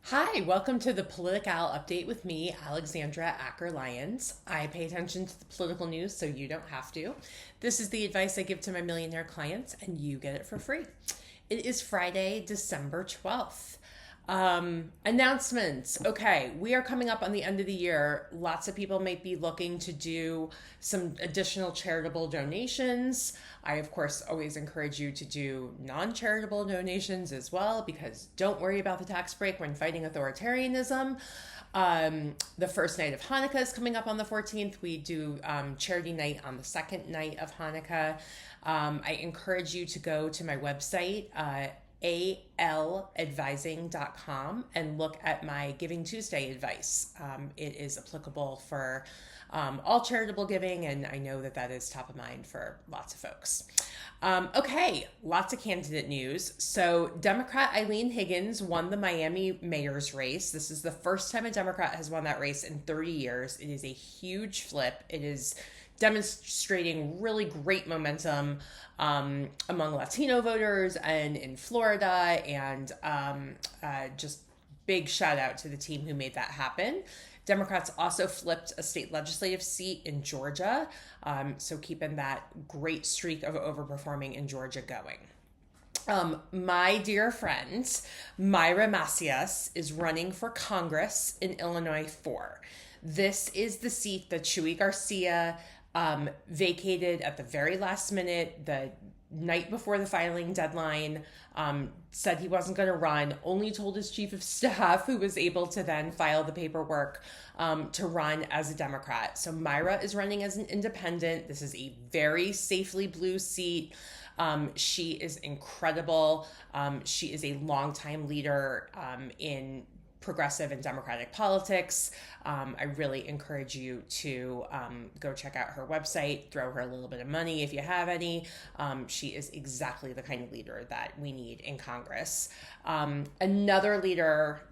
Hi, welcome to the PoliticAL update with me, Alexandra Acker-Lyons. I pay attention to the political news so you don't have to. This is the advice I give to my millionaire clients, and you get it for free. It is Friday, December 12th. Announcements. Okay, we are coming up on the end of the year. Lots of people might be looking to do some additional charitable donations. I, of course, always encourage you to do non charitable donations as well because don't worry about the tax break when fighting authoritarianism. The first night of Hanukkah is coming up on the 14th. We do charity night on the second night of Hanukkah. I encourage you to go to my website, aladvising.com, and look at my Giving Tuesday advice. It is applicable for all charitable giving, and I know that that is top of mind for lots of folks. Okay, lots of candidate news. So Democrat Eileen Higgins won the Miami mayor's race. This is the first time a Democrat has won that race in 30 years. It is a huge flip. It is demonstrating really great momentum among Latino voters and in Florida, and just big shout out to the team who made that happen. Democrats also flipped a state legislative seat in Georgia, so keeping that great streak of overperforming in Georgia going. My dear friend, Myra Macias is running for Congress in Illinois 4. This is the seat that Chuy Garcia vacated at the very last minute, the night before the filing deadline, said he wasn't going to run, only told his chief of staff, who was able to then file the paperwork to run as a Democrat. So Myra is running as an independent. This is a very safely blue seat. She is incredible. She is a longtime leader in progressive and democratic politics. I really encourage you to go check out her website, throw her a little bit of money if you have any. She is exactly the kind of leader that we need in Congress. Another leader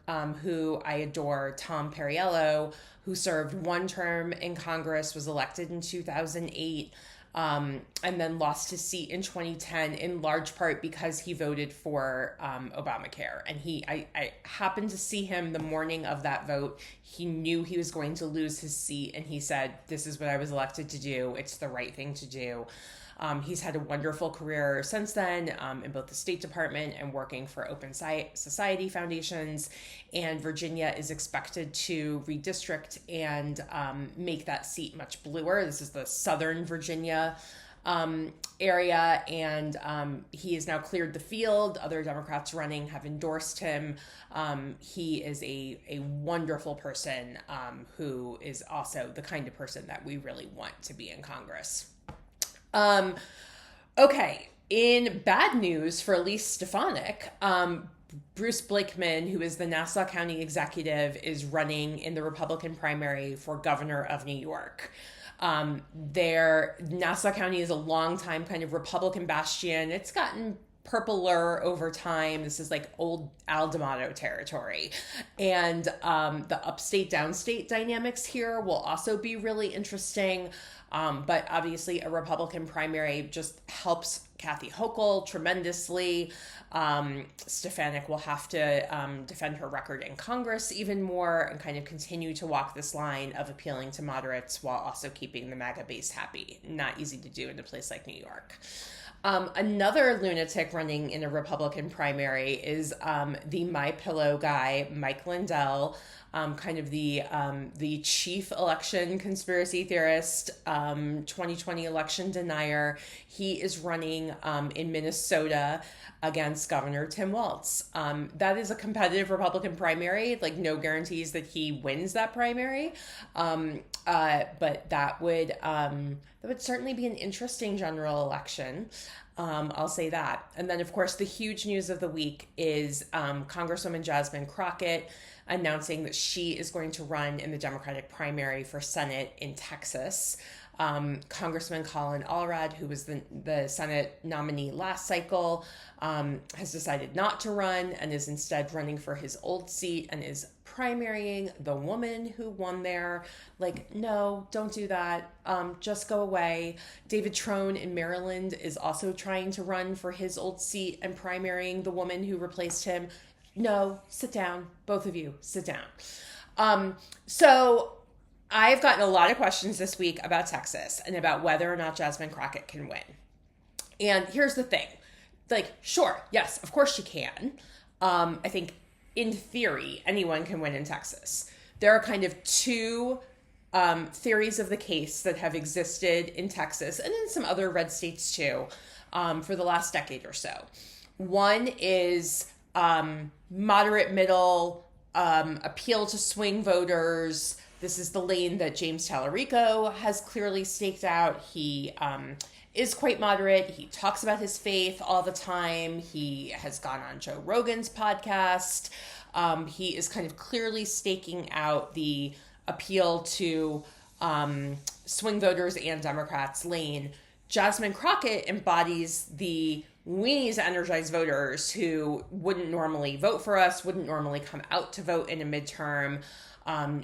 who I adore, Tom Perriello, who served one term in Congress, was elected in 2008. And then lost his seat in 2010 in large part because he voted for Obamacare. And I happened to see him the morning of that vote. He knew he was going to lose his seat, and he said, "This is what I was elected to do. It's the right thing to do." He's had a wonderful career since then in both the State Department and working for Open Society Foundations. And Virginia is expected to redistrict and make that seat much bluer. This is the Southern Virginia area, and he has now cleared the field. Other Democrats running have endorsed him. He is a wonderful person who is also the kind of person that we really want to be in Congress. Okay, in bad news for Elise Stefanik, Bruce Blakeman, who is the Nassau County executive, is running in the Republican primary for governor of New York. Nassau County is a longtime kind of Republican bastion. It's gotten purpler over time. This is like old Al D'Amato territory. And the upstate downstate dynamics here will also be really interesting. But obviously a Republican primary just helps Kathy Hochul tremendously. Stefanik will have to defend her record in Congress even more and kind of continue to walk this line of appealing to moderates while also keeping the MAGA base happy. Not easy to do in a place like New York. Another lunatic running in a Republican primary is the My Pillow guy, Mike Lindell, kind of the chief election conspiracy theorist, 2020 election denier. He is running in Minnesota against Governor Tim Walz. That is a competitive Republican primary, like no guarantees that he wins that primary, but that would certainly be an interesting general election. I'll say that. And then, of course, the huge news of the week is Congresswoman Jasmine Crockett announcing that she is going to run in the Democratic primary for Senate in Texas. Congressman Colin Allred, who was the Senate nominee last cycle, has decided not to run and is instead running for his old seat and is primarying the woman who won there. Like, no, don't do that. Just go away. David Trone in Maryland is also trying to run for his old seat and primarying the woman who replaced him. No, sit down. Both of you, sit down. So I've gotten a lot of questions this week about Texas and about whether or not Jasmine Crockett can win. And here's the thing. Like, sure, yes, of course she can. I think in theory, anyone can win in Texas. There are kind of two theories of the case that have existed in Texas and in some other red states too for the last decade or so. One is moderate middle appeal to swing voters. This is the lane that James Tallarico has clearly staked out. He is quite moderate. He talks about his faith all the time. He has gone on Joe Rogan's podcast. He is kind of clearly staking out the appeal to swing voters and Democrats lane. Jasmine Crockett embodies the we need to energize voters who wouldn't normally vote for us, wouldn't normally come out to vote in a midterm.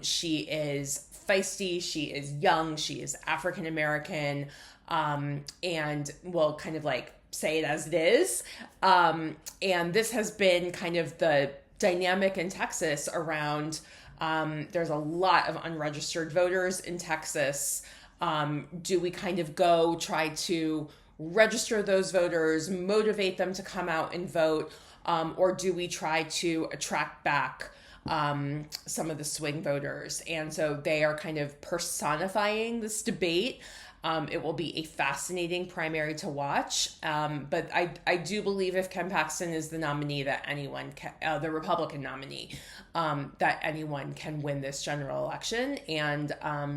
She is feisty, she is young, she is African American, and will kind of like say it as it is. And this has been kind of the dynamic in Texas around there's a lot of unregistered voters in Texas. Do we kind of go try to register those voters, motivate them to come out and vote, or do we try to attract back some of the swing voters? And so they are kind of personifying this debate. It will be a fascinating primary to watch. But I do believe if Ken Paxton is the nominee, that anyone can, the Republican nominee, that anyone can win this general election. And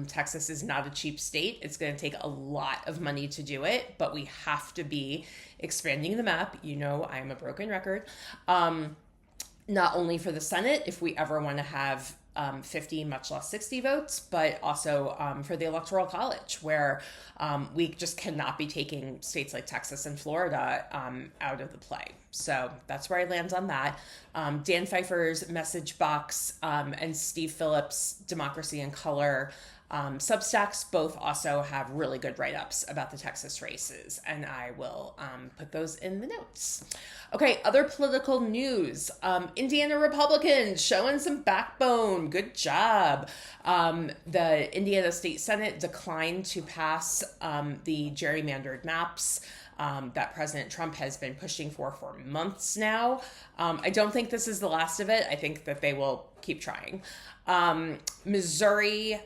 Texas is not a cheap state. It's going to take a lot of money to do it, but we have to be expanding the map. You know, I'm a broken record. Not only for the Senate, if we ever want to have 50, much less 60 votes, but also for the Electoral College, where we just cannot be taking states like Texas and Florida out of the play. So that's where I land on that. Dan Pfeiffer's Message Box and Steve Phillips' Democracy in Color Substacks both also have really good write-ups about the Texas races, and I will put those in the notes. Okay, other political news. Indiana Republicans showing some backbone. Good job. The Indiana State Senate declined to pass the gerrymandered maps that President Trump has been pushing for months now. I don't think this is the last of it. I think that they will keep trying. Missouri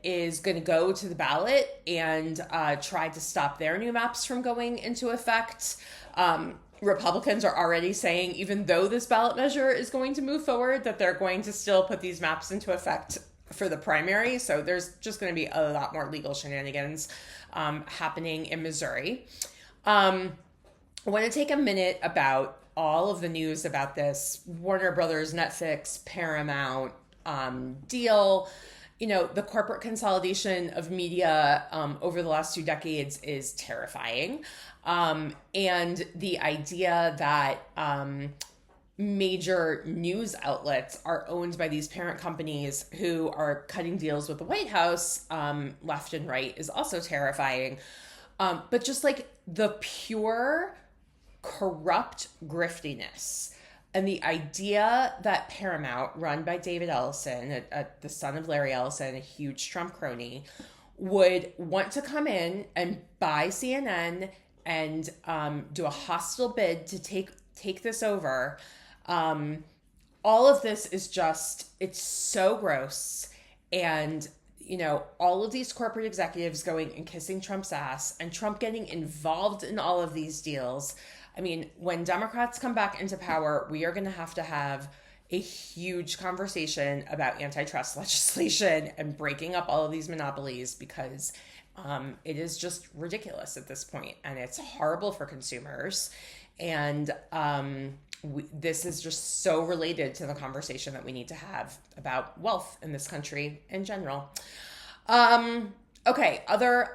is going to go to the ballot and try to stop their new maps from going into effect. Republicans are already saying, even though this ballot measure is going to move forward, that they're going to still put these maps into effect for the primary. So there's just going to be a lot more legal shenanigans happening in Missouri. I want to take a minute about all of the news about this Warner Brothers, Netflix, Paramount deal. You know, the corporate consolidation of media over the last 2 decades is terrifying. And the idea that major news outlets are owned by these parent companies who are cutting deals with the White House left and right is also terrifying. But just like the pure corrupt griftiness and the idea that Paramount, run by David Ellison, the son of Larry Ellison, a huge Trump crony, would want to come in and buy CNN and do a hostile bid to take this over. All of this is just, it's so gross. And, you know, all of these corporate executives going and kissing Trump's ass and Trump getting involved in all of these deals. I mean, when Democrats come back into power, we are going to have a huge conversation about antitrust legislation and breaking up all of these monopolies, because it is just ridiculous at this point, and it's horrible for consumers. And this is just so related to the conversation that we need to have about wealth in this country in general. Okay, other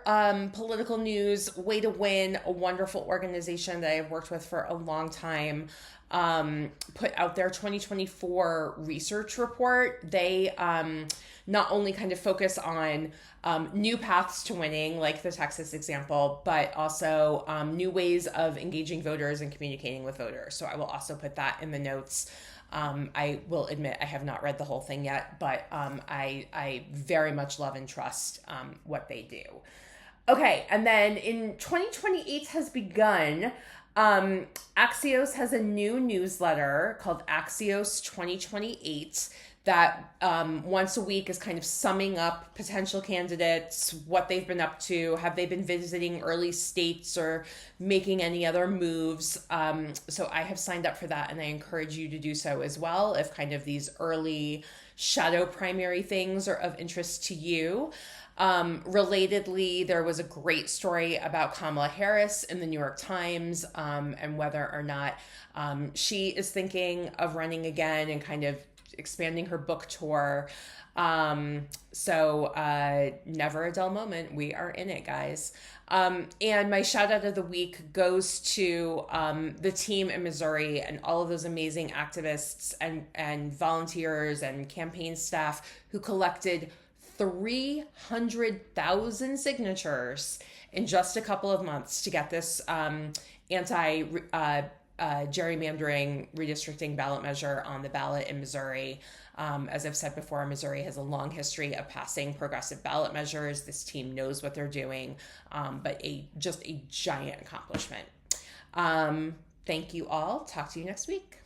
political news. Way to Win, a wonderful organization that I've worked with for a long time. put out their 2024 research report. They not only kind of focus on new paths to winning, like the Texas example, but also new ways of engaging voters and communicating with voters. So I will also put that in the notes. I will admit I have not read the whole thing yet, but I very much love and trust what they do. Okay, and then in 2028 has begun. Axios has a new newsletter called Axios 2028 that once a week is kind of summing up potential candidates, what they've been up to, have they been visiting early states or making any other moves. So I have signed up for that, and I encourage you to do so as well if kind of these early shadow primary things are of interest to you. Relatedly, there was a great story about Kamala Harris in the New York Times and whether or not she is thinking of running again and kind of expanding her book tour. So never a dull moment. We are in it, guys. And my shout out of the week goes to the team in Missouri and all of those amazing activists and volunteers and campaign staff who collected 300,000 signatures in just a couple of months to get this gerrymandering redistricting ballot measure on the ballot in Missouri. As I've said before, Missouri has a long history of passing progressive ballot measures. This team knows what they're doing, but just a giant accomplishment. Thank you all. Talk to you next week.